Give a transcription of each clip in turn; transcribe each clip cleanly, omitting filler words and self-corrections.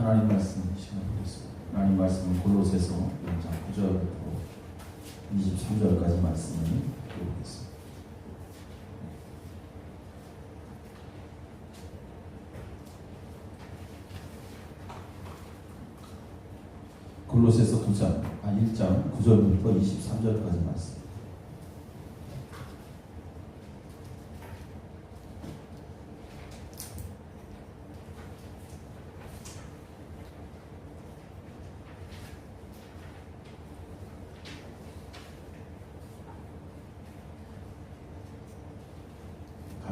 하나님 말씀 시간 보겠습니다. 하나님 말씀은 골로새서 1장 9절부터 23절까지 말씀을 보겠습니다. 골로새서 1장 9절부터 23절까지 말씀.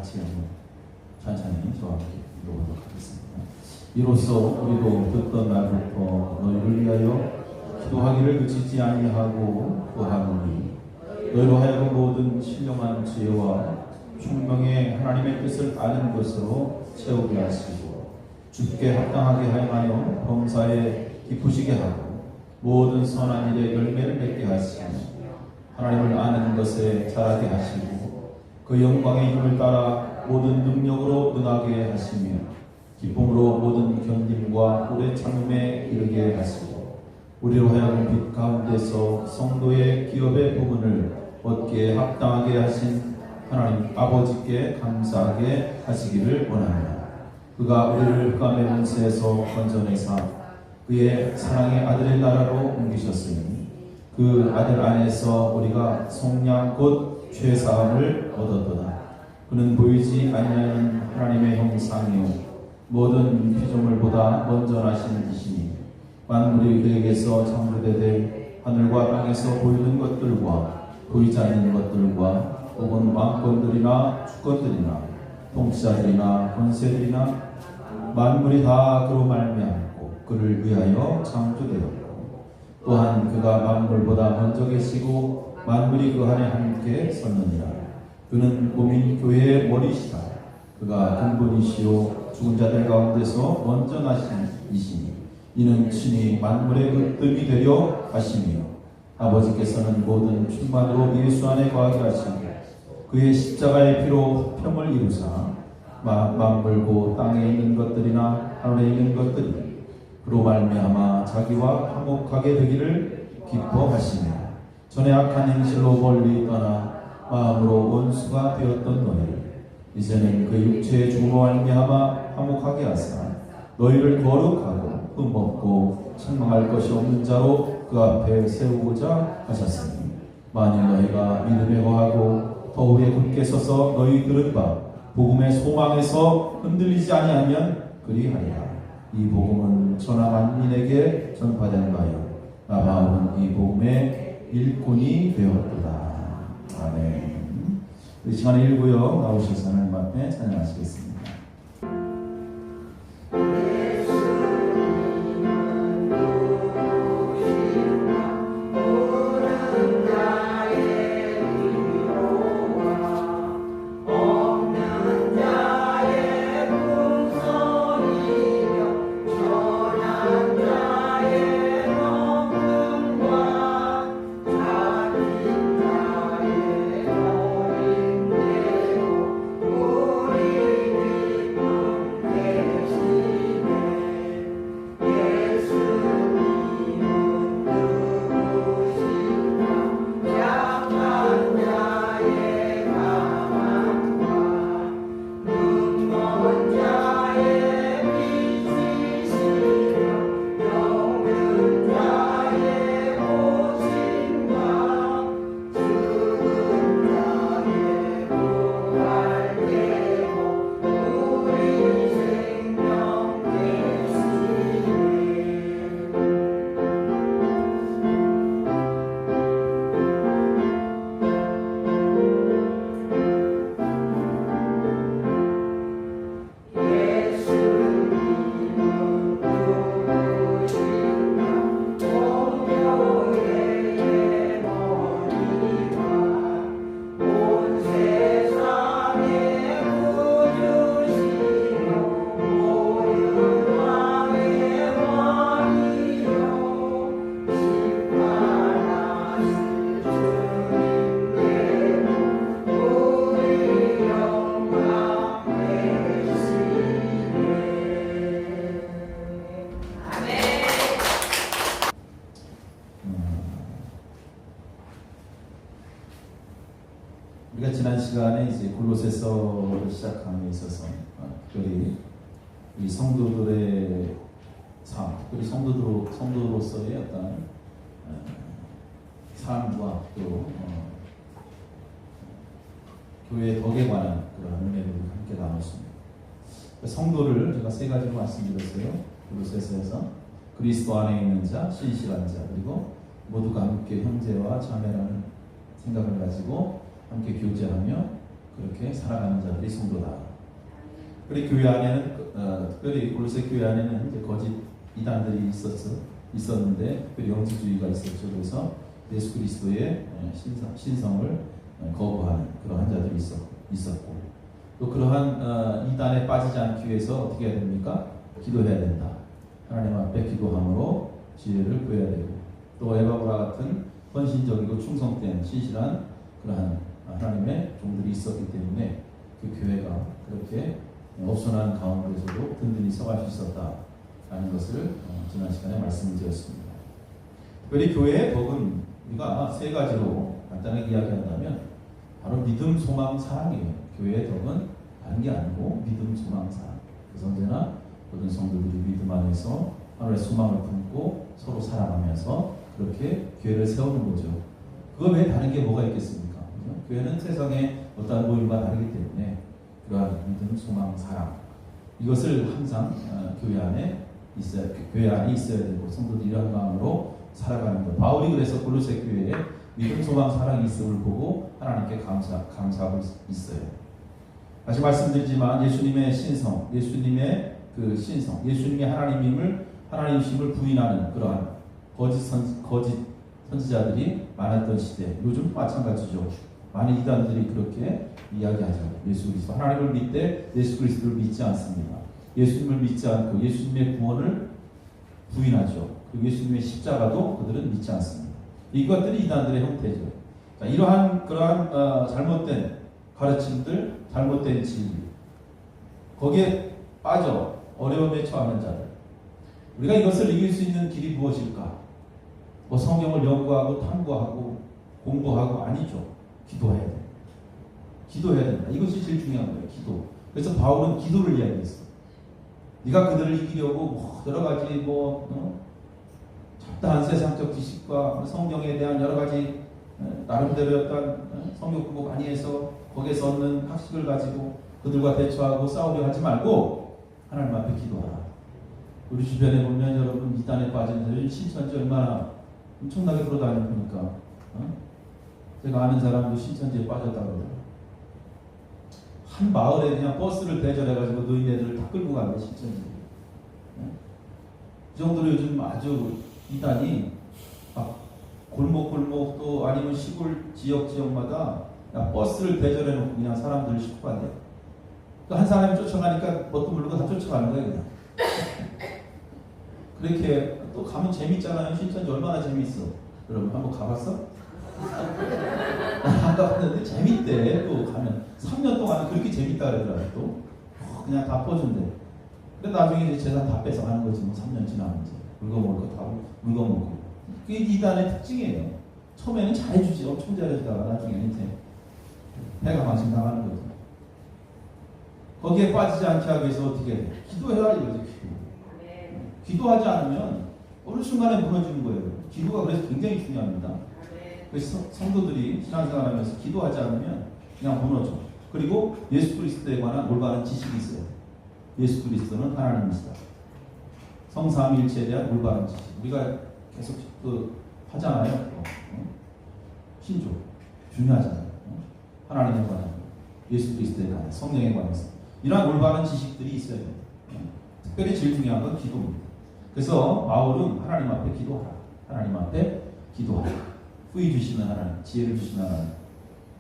같이 한번 천천히 저와 함께 읽어보도록 하겠습니다. 이로써 우리도 듣던 날부터 너희를 위하여 기도하기를 그치지 아니하고 구하노니 너희로 하여금 모든 신령한 지혜와 총명의 하나님의 뜻을 아는 것으로 채우게 하시고 주께 합당하게 하여 범사에 기쁘시게 하고 모든 선한 일에 열매를 맺게 하시며 하나님을 아는 것에 자라게 하시고 그 영광의 힘을 따라 모든 능력으로 능하게 하시며 기쁨으로 모든 견딤과 오래 참음에 이르게 하시고 우리로 하여금 빛 가운데서 성도의 기업의 부분을 얻기에 합당하게 하신 하나님 아버지께 감사하게 하시기를 원합니다. 그가 우리를 흑암의 권세에서 건져내사 그의 사랑의 아들의 나라로 옮기셨으니 그 아들 안에서 우리가 속량 곧 죄사함을 얻었도다. 그는 보이지 아니하는 하나님의 형상이요 모든 피조물보다 먼저 나신 이시니 만물이 그에게서 창조되되 하늘과 땅에서 보이는 것들과 보이지 않는 것들과 혹은 왕권들이나 주권들이나 통치자들이나 권세들이나 만물이 다 그로 말미암고 그를 위하여 창조되었고 또한 그가 만물보다 먼저 계시고 만물이 그 안에 함께 섰느니라. 그는 몸인 교회의 머리시다. 그가 근본이시요 죽은 자들 가운데서 먼저 나신 이시니 이는 친히 만물의 그 뜸이 되려 하시며 아버지께서는 모든 충만으로 예수 안에 거하게 하시며 그의 십자가의 피로 평을 이루사 만물고 땅에 있는 것들이나 하늘에 있는 것들이 그로 말미암아 자기와 화목하게 되기를 기뻐하시며 전에 악한 행실로 멀리 떠나 마음으로 원수가 되었던 너희를 이제는 그 육체의 죽음으로 말미암아 화목하게 하사 너희를 거룩하고 흠없고 책망할 것이 없는 자로 그 앞에 세우고자 하셨으니 만일 너희가 믿음에 거하고 더욱에 굳게 서서 너희 들은 바 복음의 소망에서 흔들리지 아니하면 그리하리라. 이 복음은 천하 만민에게 전파된 바요 나 바울은 이 복음의 일꾼이 되었도다. 아멘. 이 시간에 일구여 나오셔서 하나님 앞에 찬양하시겠습니다. 우리 우리가 지난 시간에 이제 골로새서를 시작함에 있어서 특별히 이 성도들의 삶, 특별히 성도로서의 어떤 삶과 또 교회의 덕에 관한 그런 은혜를 함께 나눴습니다. 성도를 제가 세 가지로 말씀드렸어요. 골로새서에서 그리스도 안에 있는 자, 신실한 자, 그리고 모두가 함께 형제와 자매라는 생각을 가지고 함께 교제하며 그렇게 살아가는 자들이 성도다. 그리고 교회 안에는 특별히 골로새 교회 안에는 이제 거짓 이단들이 있었는데 특별히 영지주의가 있었죠. 그래서 예수 그리스도의 신성을 거부하는 그러한 자들이 있었고 또 그러한 이단에 빠지지 않기 위해서 어떻게 해야 됩니까? 기도해야 된다. 하나님 앞에 기도함으로 지혜를 구해야 되고 또 에바브라 같은 헌신적이고 충성된 신실한 그러한 하나님의 종들이 있었기 때문에 그 교회가 그렇게 없선한 가운데서도 든든히 서갈 수 있었다라는 것을 지난 시간에 말씀드렸습니다. 특별히 교회의 덕은 우리가 세 가지로 간단하게 이야기한다면 바로 믿음, 소망, 사랑이에요. 교회의 덕은 다른 게 아니고 믿음, 소망, 사랑. 그래서 언제나 모든 성도들이 믿음 안에서 하늘의 소망을 품고 서로 사랑하면서 그렇게 교회를 세우는 거죠. 그거 외에 다른 게 뭐가 있겠습니까? 교회는 세상의 어떠한 모임과 다르기 때문에 그러한 믿음, 소망, 사랑 이것을 항상 교회 안에 있어야 되고 성도들이 이런 마음으로 살아가는 것. 바울이 그래서 골로새 교회에 믿음, 소망, 사랑이 있음을 보고 하나님께 감사하고 있어요. 다시 말씀드리지만 예수님의 신성, 예수님의 그 신성, 예수님의 하나님심을 부인하는 그러한 거짓 선지자들이 많았던 시대. 요즘도 마찬가지죠. 많은 이단들이 그렇게 이야기하죠. 예수 그리스도 하나님을 믿되 예수 그리스도를 믿지 않습니다. 예수님을 믿지 않고 예수님의 구원을 부인하죠. 그리고 예수님의 십자가도 그들은 믿지 않습니다. 이것들이 이단들의 형태죠. 자, 그러한 잘못된 가르침들, 잘못된 진리, 거기에 빠져 어려움에 처하는 자들. 우리가 이것을 이길 수 있는 길이 무엇일까? 뭐 성경을 연구하고 탐구하고 공부하고 아니죠. 기도해야 돼. 기도해야 된다. 이것이 제일 중요한 거예요. 기도. 그래서 바울은 기도를 이야기했어. 네가 그들을 이기려고 여러 가지 잡다한 세상적 지식과 성경에 대한 여러 가지 나름대로 어떤 성경 공부 많이 해서 거기에서 얻는 학식을 가지고 그들과 대처하고 싸우려 하지 말고 하나님 앞에 기도하라. 우리 주변에 보면 여러분 이단에 빠진 사람이 신천지 얼마나 엄청나게 돌아다니니까 제가 아는 사람도 신천지에 빠졌다고 그러더라고요. 한 마을에 그냥 버스를 대절해가지고 노인네들을 다 끌고 가는 신천지. 그 정도로 요즘 아주 이단이 막 골목 또 아니면 시골 지역마다 버스를 대절해놓고 그냥 사람들을 싣고 간대. 한 사람이 쫓아가니까 뭣도 모르고 다 쫓아가는 거예요 그냥. 그렇게 또 가면 재밌잖아요. 신천지 얼마나 재밌어. 여러분 한번 가봤어? 안 가봤는데 재밌대. 또 가면 3년 동안 그렇게 재밌다 그러더라고요. 또 그냥 다 퍼준대. 근데 나중에 이제 재산 다 뺏어가는 거지. 뭐 3년 지나면 이제 물건먹을 거 다 물건먹고. 그게 이단의 특징이에요. 처음에는 잘해주지. 엄청 잘해주다가 나중에는 이제 배가 망신당하는 거죠. 거기에 빠지지 않게 하기 위해서 어떻게 해? 기도해야 이거죠. 기도하지 않으면 어느 순간에 무너지는 거예요. 기도가 그래서 굉장히 중요합니다. 그래서 성도들이 신앙생활하면서 기도하지 않으면 그냥 무너져. 그리고 예수 그리스도에 관한 올바른 지식이 있어요. 예수 그리스도는 하나님이시다. 성삼위일체에 대한 올바른 지식. 우리가 계속 하잖아요. 신조 중요하잖아요. 하나님에 관한, 예수 그리스도에 관한, 성령에 관해서 이러한 올바른 지식들이 있어야 돼요. 특별히 제일 중요한 건 기도입니다. 그래서 바울은 하나님 앞에 기도하라. 하나님 앞에 기도하라. 후히 주시는 하나님, 지혜를 주시는 하나님,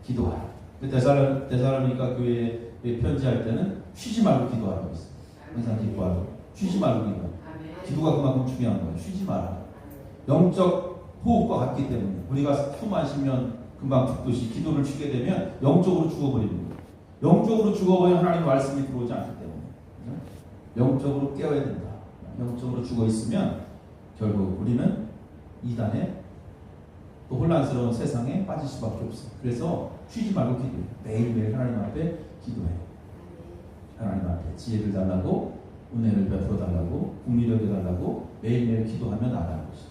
기도하라. 데살로니가 교회에 편지할 때는 쉬지 말고 기도하라고 했어요. 항상 기도하고 쉬지 말고 기도하라. 기도가 그만큼 중요한 거예요. 쉬지 마라. 영적 호흡과 같기 때문에 우리가 수만 쉬면 금방 죽듯이 기도를 쉬게 되면 영적으로 죽어버리는 거예요. 영적으로 죽어버리면 하나님 말씀이 들어오지 않기 때문에 영적으로 깨어야 된다. 영적으로 죽어 있으면 결국 우리는 이단에 그 혼란스러운 세상에 빠질 수밖에 없어요. 그래서 쉬지 말고 기도해요. 매일매일 하나님 앞에 기도해요. 하나님 앞에 지혜를 달라고, 은혜를 베풀어 달라고, 국리력을 달라고 매일매일 기도하며 나가는 것이죠.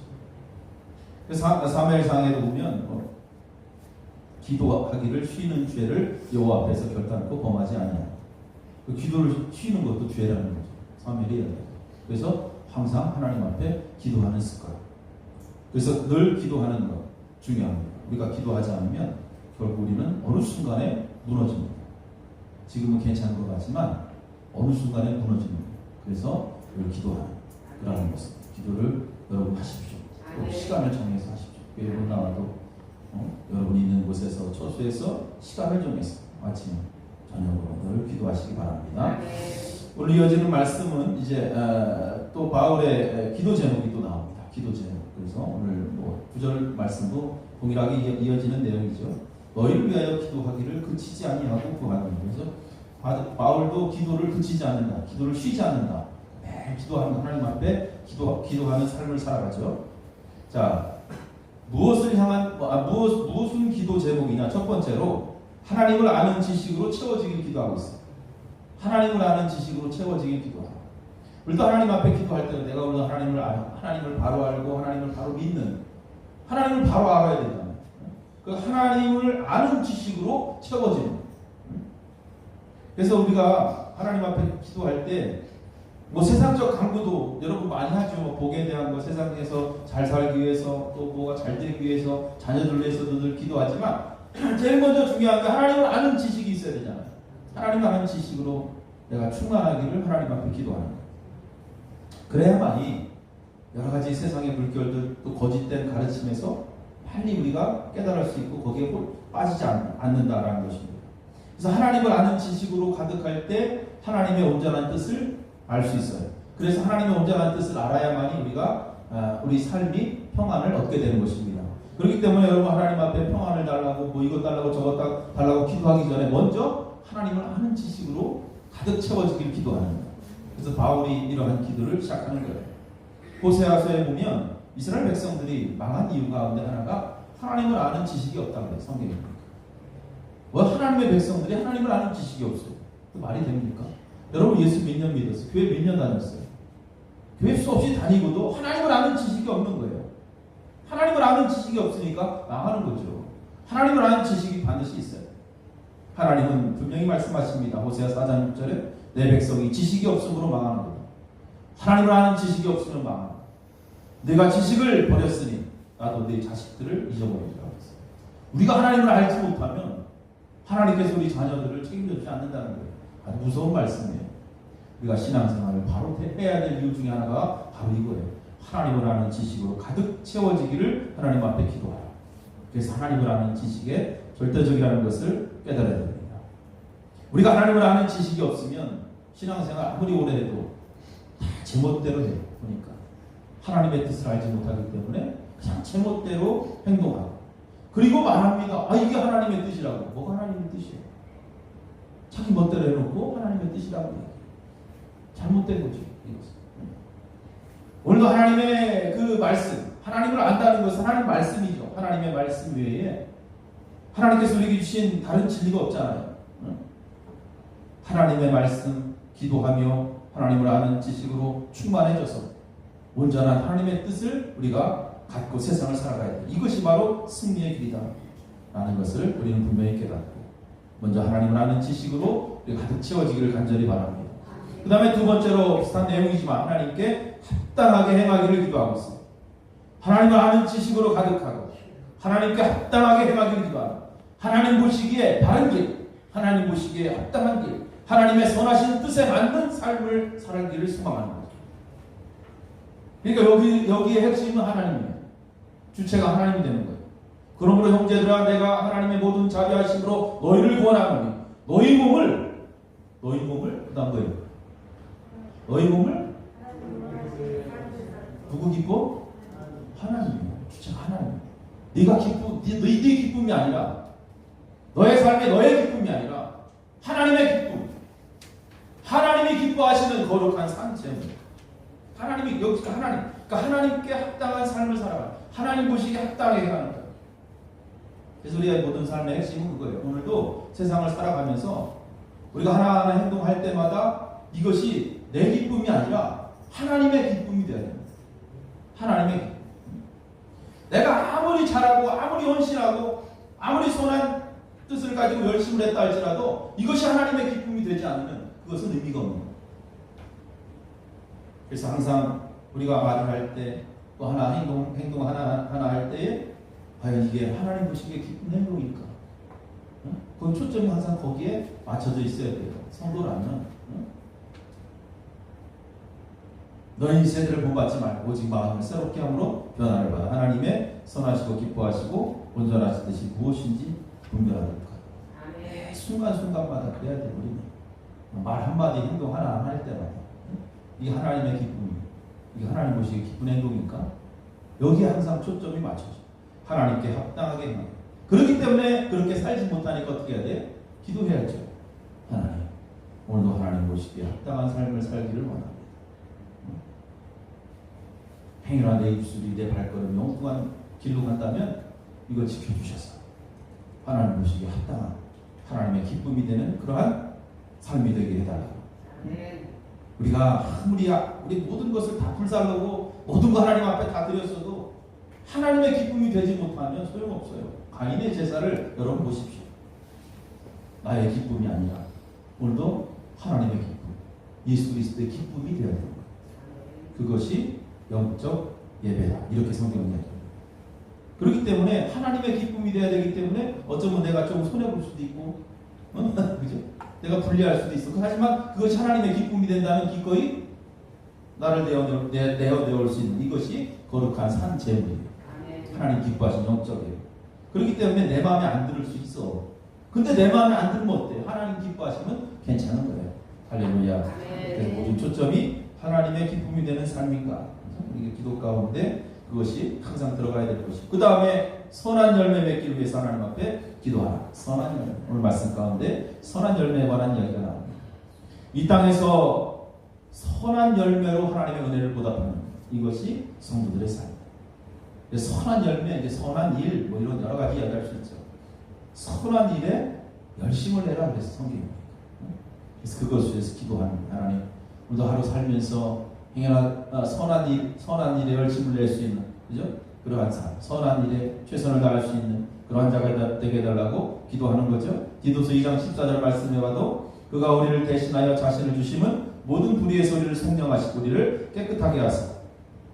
그래서 사무엘상에도 보면 기도하기를 쉬는 죄를 여호와 앞에서 결단코 범하지 아니하고, 그 기도를 쉬는 것도 죄라는 거죠. 사무엘이. 그래서 항상 하나님 앞에 기도하는 습관. 그래서 늘 기도하는 것 중요합니다. 우리가 기도하지 않으면 결국 우리는 어느 순간에 무너집니다. 지금은 괜찮은 것 같지만 어느 순간에 무너집니다. 그래서 늘 기도하는 그러는 것입니다. 기도를 여러분 하십시오. 꼭 시간을 정해서 하십시오. 여러분 나와도 여러분이 있는 곳에서 처소에서 시간을 정해서 아침 저녁으로 늘 기도하시기 바랍니다. 오늘 이어지는 말씀은 이제 또 바울의 기도 제목이 또 나옵니다. 기도 제목. 그래서 오늘 구절 말씀도 동일하게 이어지는 내용이죠. 너희를 위하여 기도하기를 그치지 아니하고 구하노니. 그래서 바울도 기도를 그치지 않는다. 기도를 쉬지 않는다. 매일 기도하는 하나님 앞에 기도하는 삶을 살아가죠. 자, 무엇을 향한 무슨 기도 제목이냐? 첫 번째로 하나님을 아는 지식으로 채워지길 기도하고 있어요. 하나님을 아는 지식으로 채워지길 기도하고. 우리도 하나님 앞에 기도할 때는 내가 오늘 하나님을 바로 알고 하나님을 바로 믿는, 하나님을 바로 알아야 된다. 그 하나님을 아는 지식으로 채워지는. 그래서 우리가 하나님 앞에 기도할 때 세상적 강구도 여러분 많이 하죠. 복에 대한 거, 세상에서 잘 살기 위해서, 또 뭐가 잘 되기 위해서, 자녀들 위해서도 늘 기도하지만 제일 먼저 중요한 게 하나님을 아는 지식이 있어야 되잖아요. 하나님을 아는 지식으로 내가 충만하기를 하나님 앞에 기도하는 거예요. 그래야만이 여러 가지 세상의 물결들, 또 거짓된 가르침에서 빨리 우리가 깨달을 수 있고 거기에 빠지지 않는다라는 것입니다. 그래서 하나님을 아는 지식으로 가득할 때 하나님의 온전한 뜻을 알 수 있어요. 그래서 하나님의 온전한 뜻을 알아야만이 우리가 우리 삶이 평안을 얻게 되는 것입니다. 그렇기 때문에 여러분 하나님 앞에 평안을 달라고 이것 달라고 저것 달라고 기도하기 전에 먼저 하나님을 아는 지식으로 가득 채워지길 기도하는 거예요. 그래서 바울이 이러한 기도를 시작하는 거예요. 호세아서에 보면 이스라엘 백성들이 망한 이유 가운데 하나가 하나님을 아는 지식이 없다고 해요. 성경에. 왜 하나님의 백성들이 하나님을 아는 지식이 없어요? 그 말이 됩니까? 여러분 예수 몇 년 믿었어요? 교회 몇 년 다녔어요? 교회 수없이 다니고도 하나님을 아는 지식이 없는 거예요. 하나님을 아는 지식이 없으니까 망하는 거죠. 하나님을 아는 지식이 반드시 있어요. 하나님은 분명히 말씀하십니다. 호세아 4장 6절에 내 백성이 지식이 없음으로 망하는 거다. 하나님을 아는 지식이 없으면 망한다. 내가 지식을 버렸으니 나도 내 자식들을 잊어버리리라 했어요. 우리가 하나님을 알지 못하면 하나님께서 우리 자녀들을 책임져 주지 않는다는 거예요. 아주 무서운 말씀이에요. 우리가 신앙생활을 바로 해야 될 이유 중에 하나가 바로 이거예요. 하나님을 아는 지식으로 가득 채워지기를 하나님 앞에 기도하라. 그래서 하나님을 아는 지식의 절대적이라는 것을 깨달아야 됩니다. 우리가 하나님을 아는 지식이 없으면 신앙생활 아무리 오래 해도 다 제멋대로 해요. 보니까 하나님의 뜻을 알지 못하기 때문에 그냥 제멋대로 행동하고, 그리고 말합니다. 이게 하나님의 뜻이라고. 뭐가 하나님의 뜻이에요? 자기 멋대로 해놓고 하나님의 뜻이라고 해요. 잘못된 거죠. 이것은. 오늘도 하나님의 그 말씀, 하나님을 안다는 것은 하나님 말씀이죠. 하나님의 말씀 외에 하나님께서 우리에게 주신 다른 진리가 없잖아요. 하나님의 말씀, 기도하며 하나님을 아는 지식으로 충만해져서 온전한 하나님의 뜻을 우리가 갖고 세상을 살아가야 돼. 이것이 바로 승리의 길이다 라는 것을 우리는 분명히 깨닫고, 먼저 하나님을 아는 지식으로 우리가 가득 채워지기를 간절히 바랍니다. 그 다음에 두 번째로 비슷한 내용이지만 하나님께 합당하게 행하기를 기도하고 있습니다. 하나님을 아는 지식으로 가득하고 하나님께 합당하게 행하기를 기도하고, 하나님 보시기에 바른 길, 하나님 보시기에 합당한 길, 하나님의 선하신 뜻에 맞는 삶을 살기를 소망하는 거죠. 그러니까 여기에 핵심은 하나님이에요. 주체가 하나님이 되는 거예요. 그러므로 형제들아 내가 하나님의 모든 자비하심으로 너희를 구원하노니 너희 몸을 그 다음 뭐예요? 너희 몸을 누구 기뻐? 하나님이에요. 주체가 하나님. 네가 너희 기쁨이 아니라, 너의 삶이 너의 기쁨이 아니라 하나님의 기쁨. 하나님이 기뻐하시는 거룩한 산 제물. 하나님이 여기가 하나님. 그러니까 하나님께 합당한 삶을 살아가. 하나님 보시기에 합당하게 하는 거예요. 그래서 우리의 모든 삶의 핵심은 그거예요. 오늘도 세상을 살아가면서 우리가 하나하나 행동할 때마다 이것이 내 기쁨이 아니라 하나님의 기쁨이 되어야 됩니다. 하나님의 기쁨. 내가 아무리 잘하고 아무리 헌신하고 아무리 선한 뜻을 가지고 열심을 했다 할지라도 이것이 하나님의 기쁨이 되지 않으면 그것은 의미가 없는 거예요. 그래서 항상 우리가 말을 할 때 또 하나 행동 하나 할 때에 과연 이게 하나님 보시기에 기쁜 행동일까? 그 초점이 항상 거기에 맞춰져 있어야 돼요. 성도라면 너희 세대를 본받지 말고 오직 마음을 새롭게 함으로 변화를 받아 하나님의 선하시고 기뻐하시고 온전하신 뜻이 무엇인지 분별하도록 하라. 순간순간마다 그래야 돼. 우리는 말 한마디 행동 하나 할 때마다 이게 하나님의 기쁨이, 이게 하나님 보시기에 기쁜 행동이니까 여기에 항상 초점이 맞춰져. 하나님께 합당하게 행하게. 그렇기 때문에 그렇게 살지 못하니까 어떻게 해야 돼? 기도해야죠. 하나님, 오늘도 하나님 보시기에 합당한 삶을 살기를 원합니다. 행여나 내 입술이 내 발걸음이 엉뚱한 길로 간다면 이거 지켜주셔서 하나님 보시기에 합당한 하나님의 기쁨이 되는 그러한 삶이 되게 해달라고. 우리가 아무리 우리 모든 것을 다 불살르고 모든 거 하나님 앞에 다 드렸어도 하나님의 기쁨이 되지 못하면 소용없어요. 가인의 제사를 여러분 보십시오. 나의 기쁨이 아니라 오늘도 하나님의 기쁨, 예수 그리스도의 기쁨이 되어야 됩니다. 그것이 영적 예배다. 이렇게 성경은 이야기합니다. 그렇기 때문에 하나님의 기쁨이 되어야 되기 때문에 어쩌면 내가 좀 손해볼 수도 있고 그죠? 내가 불리할 수도 있어. 하지만 그것이 하나님의 기쁨이 된다면 기꺼이 나를 내어내올 수 있는 이것이 거룩한 산 제물이에요. 하나님 기뻐하신 영적이에요. 그렇기 때문에 내 마음에 안 들을 수 있어. 근데 내 마음에 안 들면 어때요? 하나님 기뻐하시면 괜찮은 거예요. 할렐루야. 그래서 모든 초점이 하나님의 기쁨이 되는 삶인가. 우리 기도 가운데 그것이 항상 들어가야 될 것이고, 그 다음에 선한 열매 맺기를 위해서 하나님 앞에 기도하라. 선한 열매. 오늘 말씀 가운데 선한 열매에 관한 이야기가 나옵니다. 이 땅에서 선한 열매로 하나님의 은혜를 보답하는 이것이 성도들의 삶입니다. 선한 열매, 이제 선한 일, 뭐 이런 여러 가지 이야기할 수 있죠. 선한 일에 열심을 내라 그래서 성경입니다. 그래서 그것을 위해서 기도하는 하나님. 오늘도 하루 살면서 행여나 선한 일에 열심을 낼 수 있는, 그죠? 그러한 삶, 선한 일에 최선을 다할 수 있는 그러한 자가 되게 해달라고 기도하는 거죠. 디도서 2장 14절 말씀에 봐도 그가 우리를 대신하여 자신을 주심은 모든 불의의 소리를 성령하시고 우리를 깨끗하게 하사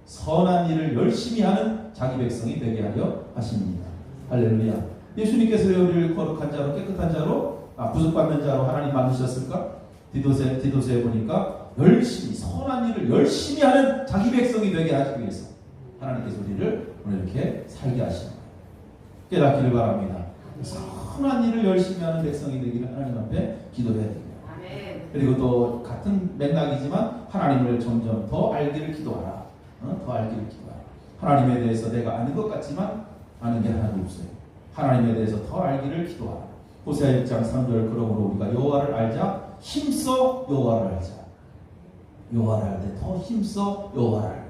선한 일을 열심히 하는 자기 백성이 되게 하려 하십니다. 할렐루야. 예수님께서 우리를 거룩한 자로 깨끗한 자로 구속받는 자로 하나님 만드셨을까? 디도서에 보니까 열심히 선한 일을 열심히 하는 자기 백성이 되게 하기 위해서 하나님께서 우리를 오늘 이렇게 살게 하시는 거예요. 깨닫기를 바랍니다. 선한 일을 열심히 하는 백성이 되기를 하나님 앞에 기도해야 됩니다. 그리고 또 같은 맥락이지만 하나님을 점점 더 알기를 기도하라. 더 알기를 기도하라. 하나님에 대해서 내가 아는 것 같지만 아는 게 하나도 없어요. 하나님에 대해서 더 알기를 기도하라. 호세아 1장 3절 그러므로 우리가 여호와를 알자 힘써 여호와를 알자. 여호와를 알 때 더 힘써 여호와를 알자.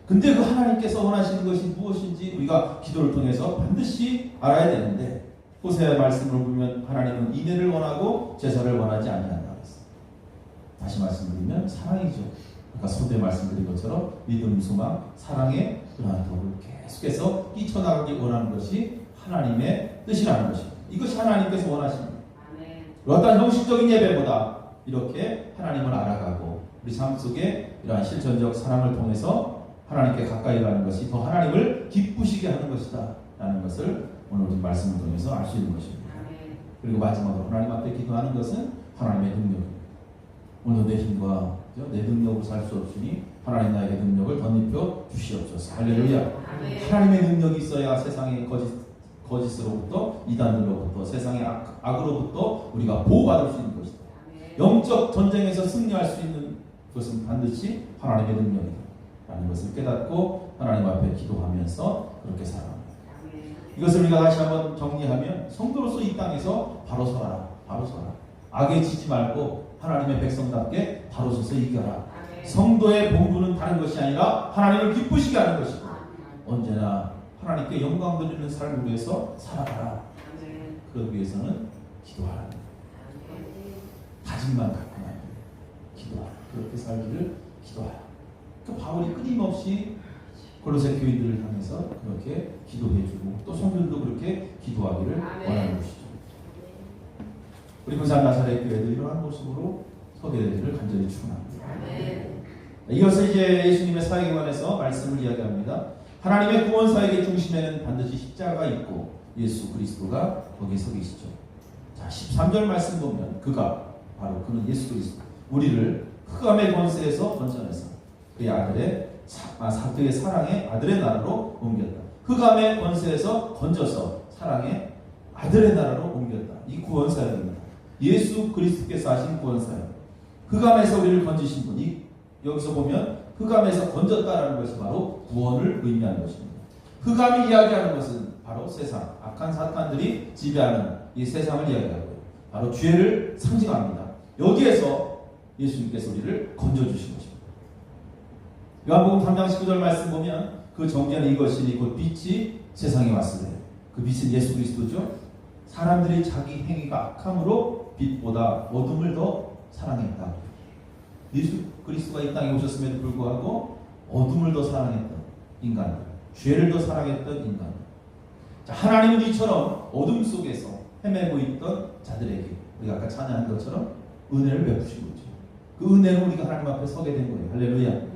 근데 그 하나님께서 원하시는 것이 무엇인지 우리가 기도를 통해서 반드시 알아야 되는데 호세아의 말씀을 보면 하나님은 인애를 원하고 제사를 원하지 아니한다 그랬어요. 다시 말씀드리면 사랑이죠. 아까 서두에 말씀드린 것처럼 믿음, 소망, 사랑의 그러한 덕을 계속해서 끼쳐나가기 원하는 것이 하나님의 뜻이라는 것입니다. 이것이 하나님께서 원하십니다. 어떤 형식적인 예배보다 이렇게 하나님을 알아가고 우리 삶 속에 이러한 실천적 사랑을 통해서 하나님께 가까이 가는 것이 더 하나님을 기쁘시게 하는 것이다 라는 것을 오늘 우리 말씀을 통해서 알 수 있는 것입니다. 그리고 마지막으로 하나님 앞에 기도하는 것은 하나님의 능력입니다. 오늘 내 힘과 내 능력으로 살 수 없으니 하나님 나에게 능력을 덧입혀 주시옵소서. 할렐루야. 하나님의 능력이 있어야 세상의 거짓으로부터 이단으로부터 세상의 악으로부터 우리가 보호받을 수 있는 것이다. 영적 전쟁에서 승리할 수 있는 것은 반드시 하나님의 능력이다 라는 것을 깨닫고 하나님 앞에 기도하면서 그렇게 살아갑니다. 이것을 우리가 다시 한번 정리하면 성도로서 이 땅에서 바로 서라. 바로 서라. 악에 지지 말고 하나님의 백성답게 바로 서서 이겨라. 성도의 본분은 다른 것이 아니라 하나님을 기쁘시게 하는 것이고 언제나 하나님께 영광 돌리는 삶을 위해서 살아가라. 그러기 위해서는 기도하라. 다짐만 갖고만 기도하라. 그렇게 살기를 기도하라. 그 바울이 끊임없이 골로새 교인들을 향해서 그렇게 기도해주고 또 성도들도 그렇게 기도하기를 원하는 것이죠. 우리 부산 나사렛 교회도 이러한 모습으로 서게 되기를 간절히 축원합니다. 이어서 이제 예수님의 사역에 관해서 말씀을 이야기합니다. 하나님의 구원 사역의 중심에는 반드시 십자가가 있고 예수 그리스도가 거기에 서 계시죠. 자, 13절 말씀 보면 그는 예수 그리스도 우리를 흑암의 권세에서 건져내서 그의 그의 사랑의 아들의 나라로 옮겼다. 흑암의 권세에서 건져서 사랑의 아들의 나라로 옮겼다. 이 구원 사역입니다. 예수 그리스도께서 하신 구원 사역. 흑암에서 우리를 건지신 분이 여기서 보면 흑암에서 건졌다라는 것이 바로 구원을 의미하는 것입니다. 흑암이 이야기하는 것은 바로 세상, 악한 사탄들이 지배하는 이 세상을 이야기하고요. 바로 죄를 상징합니다. 여기에서 예수님께서 우리를 건져주신 것입니다. 요한복음 3장 19절 말씀 보면 그 정죄는 이것이니 곧 빛이 세상에 왔으되 그 빛은 예수 그리스도죠. 사람들이 자기 행위가 악함으로 빛보다 어둠을 더 사랑했다. 예수 그리스도가 이 땅에 오셨음에도 불구하고 어둠을 더 사랑했던 인간, 죄를 더 사랑했던 인간. 자, 하나님은 이처럼 어둠 속에서 헤매고 있던 자들에게 우리가 아까 찬양한 것처럼 은혜를 베푸신 거죠. 그 은혜로 우리가 하나님 앞에 서게 된 거예요. 할렐루야.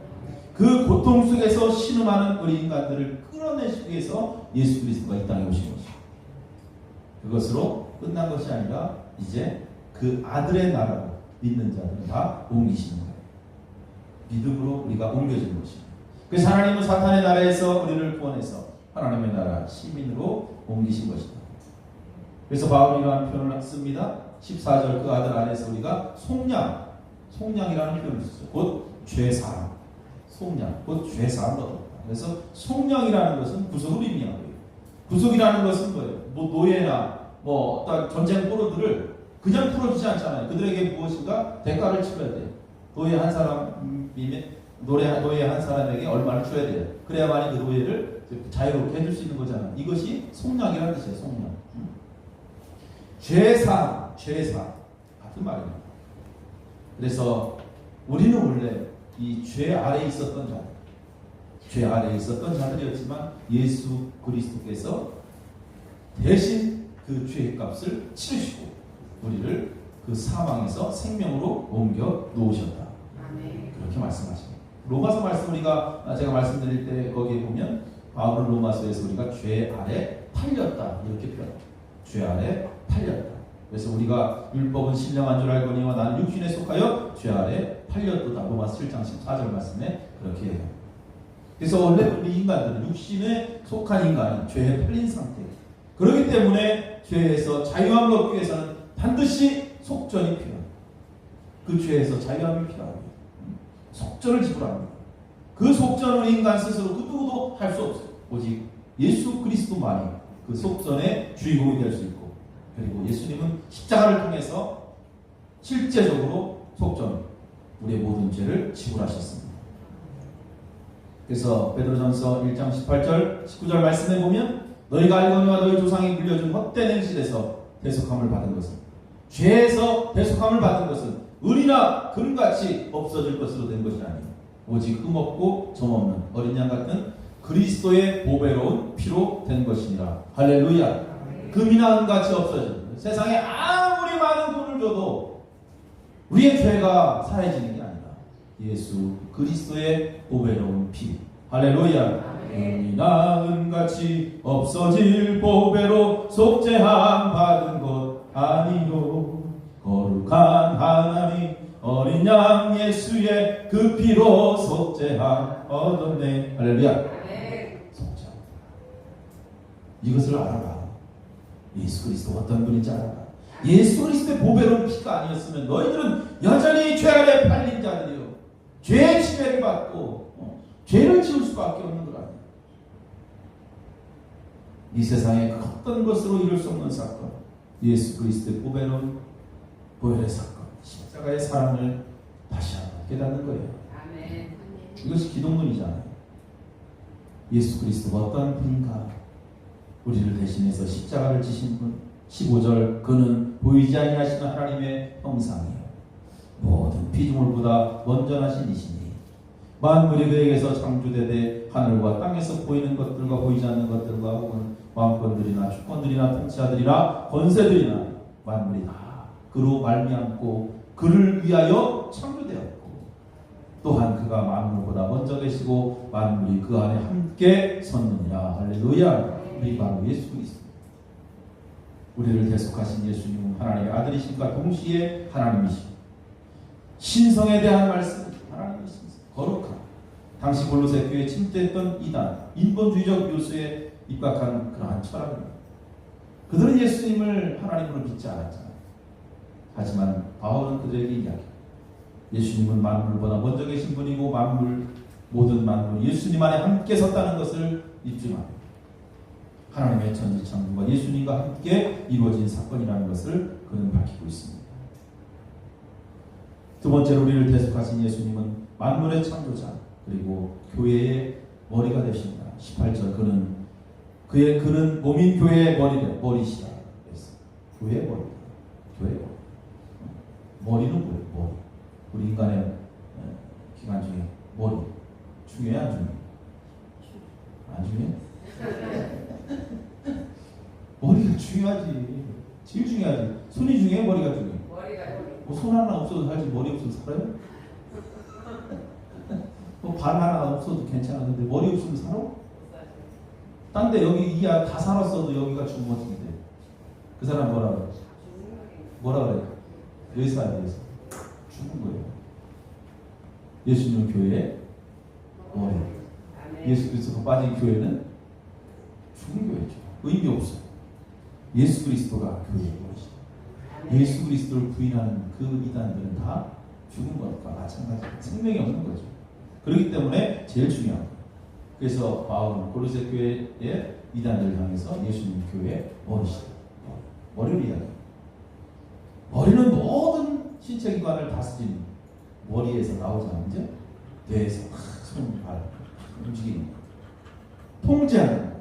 그 고통 속에서 신음하는 우리 인간들을 끌어내시기 위해서 예수 그리스도가 이 땅에 오신 것이죠. 그것으로 끝난 것이 아니라 이제 그 아들의 나라로 믿는 자들을 다 옮기시는 거예요. 믿음으로 우리가 옮겨진 것입니다. 그래서 하나님은 사탄의 나라에서 우리를 구원해서 하나님의 나라 시민으로 옮기신 것이다. 그래서 바울이 이러한 표현을 씁니다. 14절 그 아들 안에서 우리가 속량이라는 표현을 쓰죠. 곧 죄사함. 속량, 곧 죄사함을 얻었다. 그래서 속량이라는 것은 구속을 의미하고요. 구속이라는 것은 뭐예요? 노예나 어떤 전쟁 포로들을 그냥 풀어주지 않잖아요. 그들에게 무엇인가 대가를 치러야 돼요. 노예 한 사람에게 얼마를 줘야 돼요. 그래야만이 그 노예를 자유롭게 해줄 수 있는 거잖아요. 이것이 속량이라는 뜻이에요. 속량. 죄사 같은 말입니다. 그래서 우리는 원래 이 죄 아래에 있었던 자들이었지만 예수 그리스도께서 대신 그 죄의 값을 치르시고 우리를 그 사망에서 생명으로 옮겨 놓으셨다. 그렇게 말씀하십니다. 로마서 말씀 제가 말씀드릴 때 거기에 보면 바울은 로마서에서 우리가 죄 아래 팔렸다 이렇게 표현합니다. 죄 아래 팔렸다. 그래서 우리가 율법은 신령한 줄 알거니와 나는 육신에 속하여 죄 아래 팔렸도다. 로마서 7장 14절 말씀에 그렇게 해요. 그래서 원래 우리 인간들은 육신에 속한 인간은 죄에 팔린 상태예요. 그렇기 때문에 죄에서 자유함을 얻기 위해서는 반드시 속전이 필요합니다. 그 죄에서 자유함이 필요합니다. 속전을 지불합니다. 그 속전을 인간 스스로 그 누구도 할 수 없어요. 오직 예수 그리스도만이 그 속전의 주인공이 될 수 있고, 그리고 예수님은 십자가를 통해서 실제적으로 속전, 우리의 모든 죄를 지불하셨습니다. 그래서 베드로전서 1장 18절 19절 말씀에 보면 너희가 알거니와 너희 조상이 물려준 헛된 행실에서 대속함을 받은 것은, 죄에서 대속함을 받은 것은 은이나 금같이 없어질 것으로 된 것이 아니요 오직 흠없고 점없는 어린 양 같은 그리스도의 보배로운 피로 된 것이니라. 할렐루야. 금이나 은같이 없어지는, 세상에 아무리 많은 돈을 줘도 우리의 죄가 사해지는 게 아니라 예수 그리스도의 보배로운 피. 할렐루야. 금이나 은같이 없어질 보배로 속죄함 받은 것 아니요 거룩한 하나님 어린 양 예수의 그 피로 속죄함 얻었네. 할렐루야. 속죄. 이것을 알아라. 예수 그리스도 어떤 분인지 알아라. 예수 그리스도의 보배로운 피가 아니었으면 너희들은 여전히 죄 아래 팔린 자들이요, 죄의 지배를 받고 죄를 지을 수밖에 없는 것 아니에요. 이 세상에 어떤 것으로 이룰 수 없는 사건, 예수 그리스도의 보배로운 보혈의 사건, 십자가의 사랑을 다시 한번 깨닫는 거예요. 이것이 기독론이잖아요. 예수 그리스도가 어떤 분인가? 우리를 대신해서 십자가를 지신 분. 15절 그는 보이지 아니하시는 하나님의 형상이요 모든 피조물보다 먼저 나신 이시니 만물이 그에게서 창조되되 하늘과 땅에서 보이는 것들과 보이지 않는 것들과 혹은 왕권들이나 주권들이나 통치자들이나 권세들이나 만물이 다 그로 말미암고 그를 위하여 창조되었고 또한 그가 만물보다 먼저 계시고 만물이 그 안에 함께 섰느니라. 할렐루야. 우리 바로 예수 그리스도. 우리를 대속하신 예수님은 하나님의 아들이심과 동시에 하나님이시고 신성에 대한 말씀 하나님의 신성 거룩함. 당시 골로새 교회에 침투했던 이단 인본주의적 요소에 입각한 그러한 철학입니다. 그들은 예수님을 하나님으로 믿지 않았잖아요. 하지만 바울은 그들에게 이야기합니다. 예수님은 만물보다 먼저 계신 분이고 모든 만물이 예수님 안에 함께 섰다는 것을 입증합니다. 하나님의 천지창조가 예수님과 함께 이루어진 사건이라는 것을 그는 밝히고 있습니다. 두 번째로 우리를 대속하신 예수님은 만물의 창조자 그리고 교회의 머리가 되십니다. 18절 그는 몸인 교회의 머리시라 그랬어요. 교회의 머리. 교회의 머리. 머리는 뭐예요? 머리. 우리 인간의 기관 중에 머리 중요해 안 중요해? 안 중요해? 머리가 중요하지. 제일 중요하지. 손이 중요해? 머리가 중요해? 뭐 손 하나 없어도 살지 머리 없으면 살아요? 뭐 발 하나 없어도 괜찮아. 근데 머리 없으면 살아? 딴 데 여기 이야 다 살았어도 여기가 죽으면 어떻게 돼? 그 사람 뭐라 그래? 뭐라 그래? 여기서 죽은 거예요. 예수님은 교회의 머리. 예수 그리스도가 빠진 교회는 죽은 교회죠. 의미 없어요. 예수 그리스도가 교회의 머리죠. 예수 그리스도를 부인하는 그 이단들은 다 죽은 것과 마찬가지로 생명이 없는 거죠. 그렇기 때문에 제일 중요한 거예요. 그래서 바울은 골로새 교회의 이단들을 향해서 예수님 교회의 머리시다. 머리를 이야기합니다. 머리는 모든 신체 기관을 다스리는 머리에서 나오잖아요. 이제 뇌에서 손, 발 움직이는 거. 통제하는 거.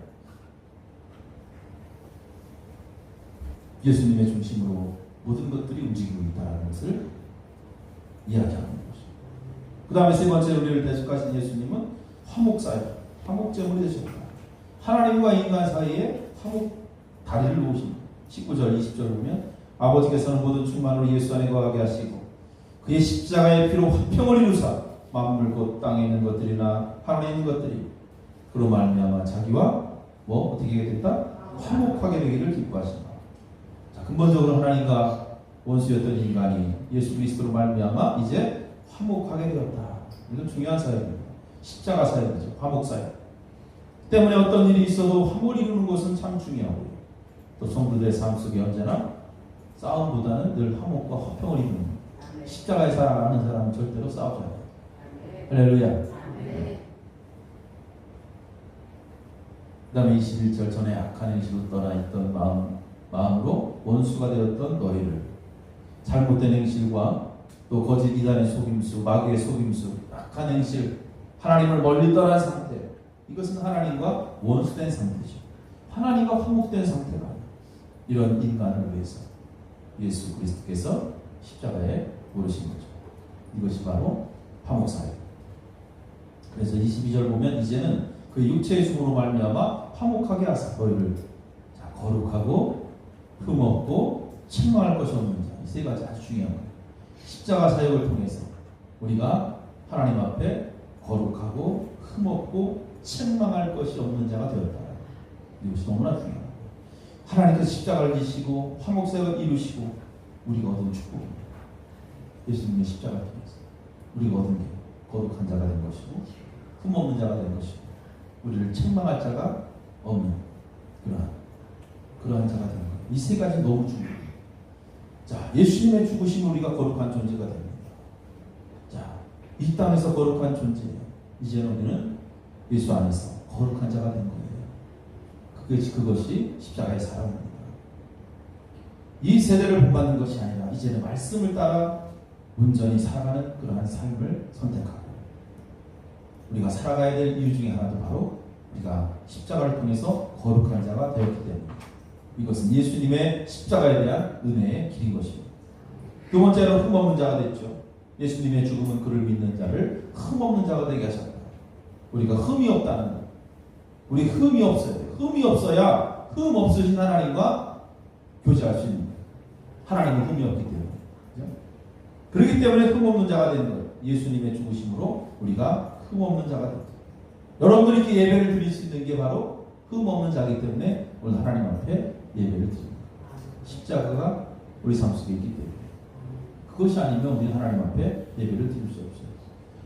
예수님의 중심으로 모든 것들이 움직이고 있다는 것을 이야기하는 것이죠. 그 다음에 세 번째 우리를 대속하신 예수님은 화목사역, 화목제물이 되셨다. 하나님과 인간 사이에 화목 다리를 놓으십니다. 19절, 20절 보면 아버지께서는 모든 충만으로 예수 안에 거하게 하시고 그의 십자가의 피로 화평을 이루사 만물 곧 땅에 있는 것들이나 하늘에 있는 것들이 그로 말미암아 자기와 어떻게 됐다? 화목하게 되기를 기뻐하신다. 자, 근본적으로 하나님과 원수였던 인간이 예수 그리스도로 말미암아 이제 화목하게 되었다. 이건 중요한 사역입니다. 십자가 사역이죠. 화목 사역. 때문에 어떤 일이 있어도 화목을 이루는 것은 참 중요하고요. 또 성도들의 삶 속에 언제나 싸움보다는 늘 화목과 화평을 이루는 십자가의 살아가는 사람은 절대로 싸우지 않아요. 할렐루야. 그 다음에 21절 전에 악한 행실로 떠나 있던 마음으로 원수가 되었던 너희를 잘못된 행실과 또 거짓 이단의 속임수, 마귀의 속임수, 악한 행실, 하나님을 멀리 떠난 상태, 이것은 하나님과 원수된 상태죠. 하나님과 화목된 상태가 이런 인간을 위해서 예수 그리스도께서 십자가에 오르신 거죠. 이것이 바로 화목사역. 그래서 22절 보면 이제는 그 육체의 죽음으로 말미암아 화목하게 하사 너희를 거룩하고 흠없고 책망할 것이 없는 자. 이 세 가지 아주 중요한 거예요. 십자가 사역을 통해서 우리가 하나님 앞에 거룩하고 흠없고 책망할 것이 없는 자가 되었다. 이것이 너무나 중요합니다. 하나님께서 십자가를 지시고 화목사역을 이루시고 우리가 얻은 축복입니다. 예수님의 십자가를 통해서 우리가 얻은 게 거룩한 자가 된 것이고 흠없는 자가 된 것이고 우리를 책망할 자가 없는 그러한 자가 된 거예요. 이 세 가지 너무 중요해요. 자, 예수님의 죽으심은 우리가 거룩한 존재가 됩니다. 자, 이 땅에서 거룩한 존재예요. 이제는 우리는 예수 안에서 거룩한 자가 된 거예요. 그것이 십자가의 사랑입니다. 이 세대를 본받는 것이 아니라 이제는 말씀을 따라 온전히 살아가는 그러한 삶을 선택하고 우리가 살아가야 될 이유 중에 하나도 바로 우리가 십자가를 통해서 거룩한 자가 되었기 때문에 이것은 예수님의 십자가에 대한 은혜의 길인 것입니다. 두 번째로 흠없는 자가 됐죠. 예수님의 죽음은 그를 믿는 자를 흠없는 자가 되게 하셨다. 우리가 흠이 없다는 것. 우리 흠이 없어야 돼요. 흠이 없어야 흠 없으신 하나님과 교제할 수 있는 거예요. 하나님은 흠이 없기 때문에. 그렇죠? 그렇기 때문에 흠없는 자가 되는 거예요. 예수님의 죽으심으로 우리가 흠없는 자가 됩니다. 여러분들이 이렇게 예배를 드릴 수 있는 게 바로 흠없는 자이기 때문에 오늘 하나님 앞에 예배를 드립니다. 십자가가 우리 삶 속에 있기 때문에. 그것이 아니면 우리 하나님 앞에 예배를 드릴 수 없어요.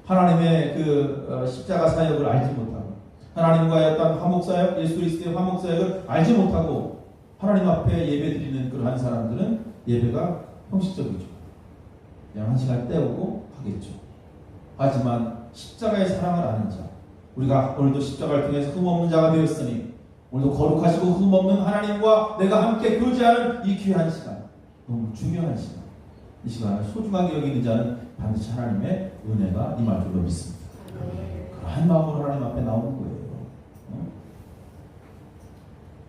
하나님의 그 십자가 사역을 알지 못하고 하나님과의 어떤 화목사역, 예수 그리스도의 화목사역을 알지 못하고 하나님 앞에 예배 드리는 그러한 사람들은 예배가 형식적이죠. 그냥 한 시간 때우고 하겠죠. 하지만 십자가의 사랑을 아는 자, 우리가 오늘도 십자가를 통해서 흠없는 자가 되었으니 오늘도 거룩하시고 흠없는 하나님과 내가 함께 교제하는 이 귀한 시간, 너무 중요한 시간, 이 시간을 소중하게 여기는 자는 반드시 하나님의 은혜가 임할 줄로 믿습니다. 그러한 마음으로 하나님 앞에 나오는 거예요.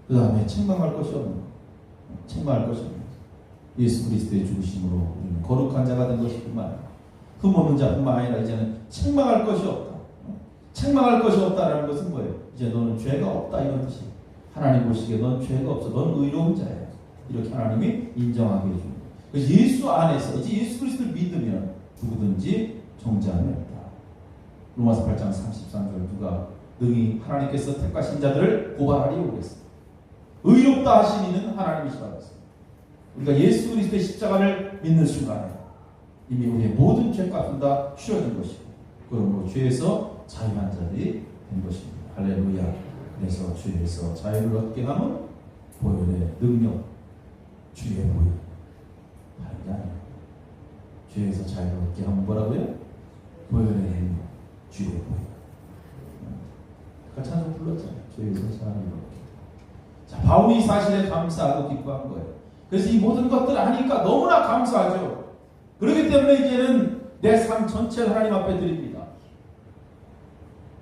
그 다음에 책망할 것이 없는 거. 책망할 것이 없는 거. 예수 그리스도의 죽으심으로 우리는 거룩한 자가 된 것이 뿐만 아니라 흠없는 자뿐만 아니라 이제는 책망할 것이 없다. 책망할 것이 없다라는 것은 뭐예요? 이제 너는 죄가 없다 이런 뜻이에요. 하나님 보시기에 넌 죄가 없어. 넌 의로운 자야. 이렇게 하나님이 인정하게 해줍니다. 그래서 예수 안에서 이제 예수 그리스도를 믿으면 누구든지 정죄함이 없다. 로마서 8장 33절 누가 능히 하나님께서 택하신 자들을 고발하리 오겠습니다. 의롭다 하신 이는 하나님이시라 했습니다. 우리가 예수 그리스도의 십자가를 믿는 순간에 이미 우리의 모든 죄값은 다 쉬어진 것이고 그러므로 죄에서 자유한 자들이 된 것입니다. 할렐루야. 그래서 죄에서 자유를 얻게 하면 보혈의 능력, 주의 보혈 다른 게 아니에요. 죄에서 자유를 얻게 하면 뭐라고요? 보혈의 능력, 주의 보혈. 아까 찬송 불렀잖아요. 죄에서 자유를 얻게. 자, 바울이 사실에 감사하고 기뻐한 거예요. 그래서 이 모든 것들을 하니까 너무나 감사하죠. 그렇기 때문에 이제는 내 삶 전체를 하나님 앞에 드립니다.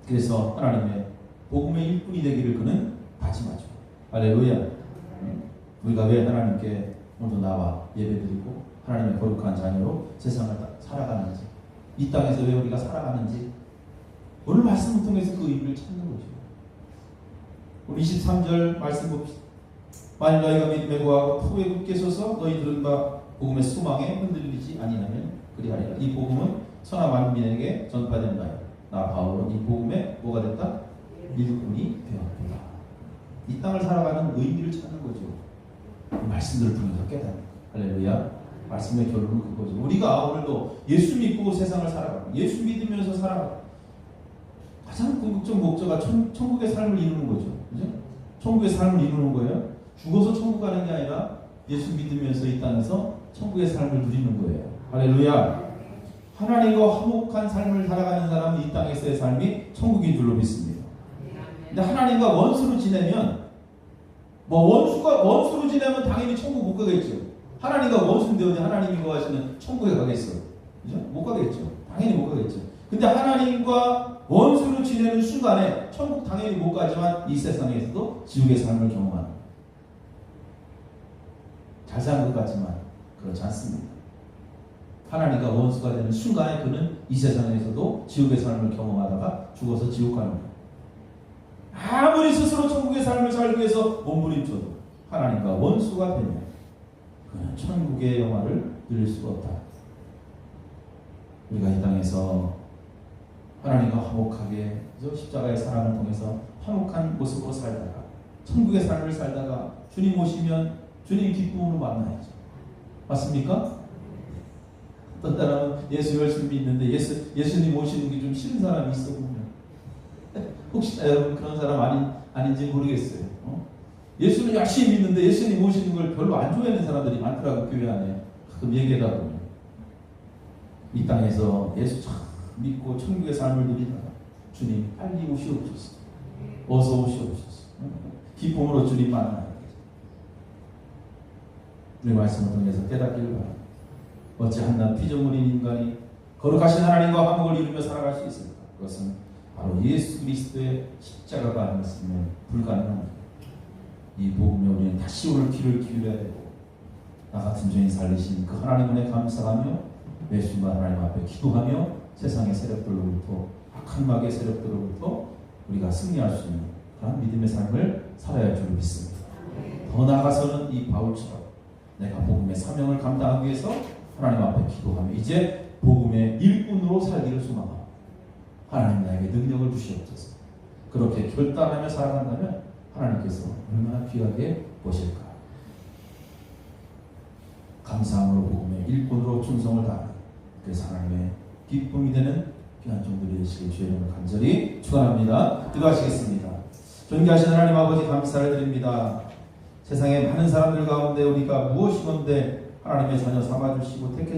그래서 하나님의 복음의 일꾼이 되기를 그는 다짐하죠. 할렐루야. 우리가 왜 하나님께 오늘도 나와 예배드리고 하나님의 거룩한 자녀로 세상을 살아가는지, 이 땅에서 왜 우리가 살아가는지 오늘 말씀을 통해서 그 의미를 찾는 거죠. 우리 23절 말씀 봅시다. 만일 너희가 믿음에 구하고 푸에 굳게 서서 너희 들은 바 복음의 소망에 흔들리지 아니하면 그리하리라. 이 복음은 천하 만민에게 전파된 바요. 나 바울은 이 복음에 뭐가 됐다? 일꾼이 되었다. 이 땅을 살아가는 의미를 찾는 거죠. 이 말씀들을 통해서 깨닫는 거예요. 할렐루야. 말씀의 결론은 그거죠. 우리가 오늘도 예수 믿고 세상을 살아가고 예수 믿으면서 살아가고 가장 궁극적 목적은 천국의 삶을 이루는 거죠. 그죠? 천국의 삶을 이루는 거예요. 죽어서 천국 가는 게 아니라 예수 믿으면서 이 땅에서 천국의 삶을 누리는 거예요. 할렐루야. 하나님과 화목한 삶을 살아가는 사람은 이 땅에서의 삶이 천국인 줄로 믿습니다. 근데 하나님과 원수로 지내면 원수로 지내면 당연히 천국 못 가겠죠. 하나님과 원수인데 어디 하나님이 거하시는 천국에 가겠어요. 그죠? 못 가겠죠. 당연히 못 가겠죠. 근데 하나님과 원수로 지내는 순간에 천국 당연히 못 가지만 이 세상에서도 지옥의 삶을 경험하는 거예요. 잘 사는 것 같지만 그렇지 않습니다. 하나님과 원수가 되는 순간에 그는 이 세상에서도 지옥의 삶을 경험하다가 죽어서 지옥 가는 거예요. 아무리 스스로 천국의 삶을 살기 위해서 몸부림쳐도 하나님과 원수가 되면 그는 천국의 영화를 누릴 수가 없다. 우리가 이 땅에서 하나님과 화목하게 십자가의 사랑을 통해서 화목한 모습으로 살다가 천국의 삶을 살다가 주님 오시면 주님 기쁨으로 만나야죠. 맞습니까? 어떤 사람은 예수 열심히 믿는데 예수님 오시는 게 좀 싫은 사람이 있어 보면 혹시나 여러분 그런 사람 아닌지 모르겠어요. 예수는 열심히 믿는데 예수님 오시는 걸 별로 안 좋아하는 사람들이 많더라고. 교회 안에 가끔 얘기하다 보면 이 땅에서 예수 참 믿고 천국의 삶을 누리다가 주님 빨리 오시옵소서, 어서 오시옵소서, 기쁨으로 주님 만나요. 우리 말씀을 통해서 깨닫기를 바랍니다. 어찌 한낱 피조물인 인간이 거룩하신 하나님과 화목을 이루며 살아갈 수 있을까? 그것은 바로 예수 그리스도의 십자가가 아니었으면 불가능합니다. 이 복음에 우리는 다시 오늘 귀를 기울여야 되고 나 같은 죄인 살리신 그 하나님 은혜 감사하며 매 순간 하나님 앞에 기도하며 세상의 세력들로부터 악한 마귀의 세력들로부터 우리가 승리할 수 있는 그런 믿음의 삶을 살아야 할 줄 믿습니다. 더 나아가서는 이 바울처럼 내가 복음의 사명을 감당하기 위해서 하나님 앞에 기도하며 이제 복음의 일꾼으로 살기를 소망하고 하나님 나에게 능력을 주시옵소서. 그렇게 결단하며 살아간다면 하나님께서 얼마나 귀하게 보실까. 감사함으로 복음의 일꾼으로 충성을 다하는 그래서 하나님의 기쁨이 되는 귀한 종들이 되시길 주의 이름으로 간절히 축원합니다. 기도하시겠습니다. 존귀하신 하나님 아버지 감사를 드립니다. 세상에 많은 사람들 가운데 우리가 무엇이건데 하나님의 자녀 삼아주시고 택해